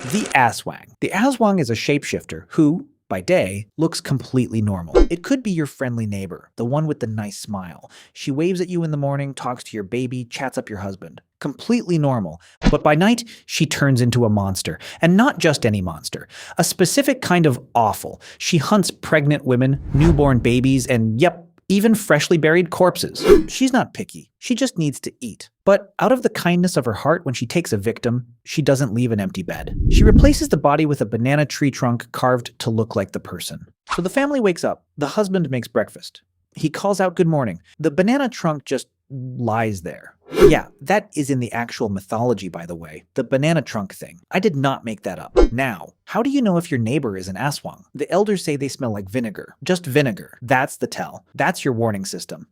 The Aswang. The Aswang is a shapeshifter who, by day, looks completely normal. It could be your friendly neighbor, the one with the nice smile. She waves at you in the morning, talks to your baby, chats up your husband. Completely normal. But by night, she turns into a monster. And not just any monster. A specific kind of awful. She hunts pregnant women, newborn babies, and yep, even freshly buried corpses. She's not picky. She just needs to eat. But out of the kindness of her heart, when she takes a victim, she doesn't leave an empty bed. She replaces the body with a banana tree trunk carved to look like the person. So the family wakes up. The husband makes breakfast. He calls out good morning. The banana trunk just lies there. Yeah, that is in the actual mythology, by the way. The banana trunk thing. I did not make that up. Now, how do you know if your neighbor is an aswang? The elders say they smell like vinegar. Just vinegar. That's the tell. That's your warning system.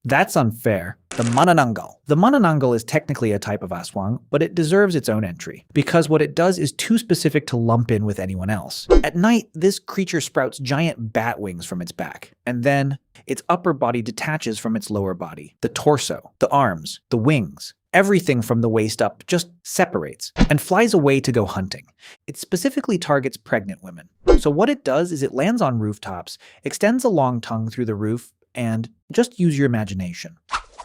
That's unfair. The Manananggal. The Manananggal is technically a type of aswang, but it deserves its own entry, because what it does is too specific to lump in with anyone else. At night, this creature sprouts giant bat wings from its back, and then its upper body detaches from its lower body. The torso, the arms, the wings, everything from the waist up just separates and flies away to go hunting. It specifically targets pregnant women. So what it does is it lands on rooftops, extends a long tongue through the roof, and just use your imagination.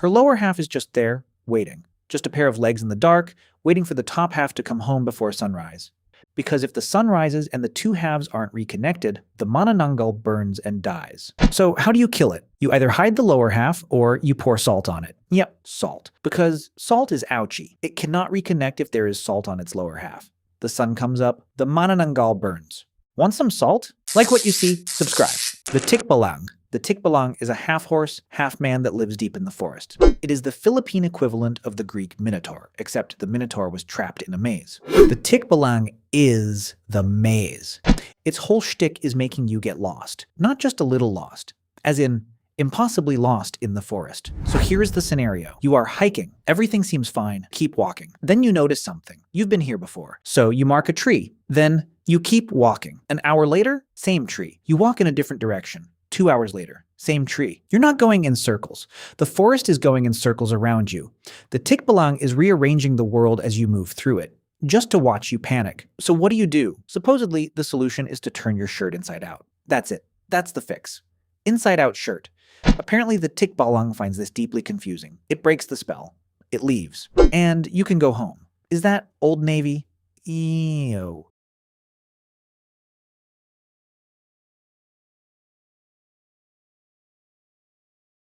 Her lower half is just there, waiting. Just a pair of legs in the dark, waiting for the top half to come home before sunrise. Because if the sun rises and the two halves aren't reconnected, the Manananggal burns and dies. So how do you kill it? You either hide the lower half or you pour salt on it. Yep, salt. Because salt is ouchy. It cannot reconnect if there is salt on its lower half. The sun comes up, the Manananggal burns. Want some salt? Like what you see? Subscribe. The Tikbalang. The Tikbalang is a half-horse, half-man that lives deep in the forest. It is the Philippine equivalent of the Greek Minotaur, except the Minotaur was trapped in a maze. The Tikbalang is the maze. Its whole shtick is making you get lost. Not just a little lost, as in impossibly lost in the forest. So here's the scenario. You are hiking. Everything seems fine. Keep walking. Then you notice something. You've been here before. So you mark a tree. Then you keep walking. An hour later, same tree. You walk in a different direction. 2 hours later, same tree. You're not going in circles. The forest is going in circles around you. The Tikbalang is rearranging the world as you move through it, just to watch you panic. So what do? Supposedly, the solution is to turn your shirt inside out. That's it. That's the fix. Inside out shirt. Apparently, the Tikbalang finds this deeply confusing. It breaks the spell. It leaves. And you can go home. Is that Old Navy? Ew.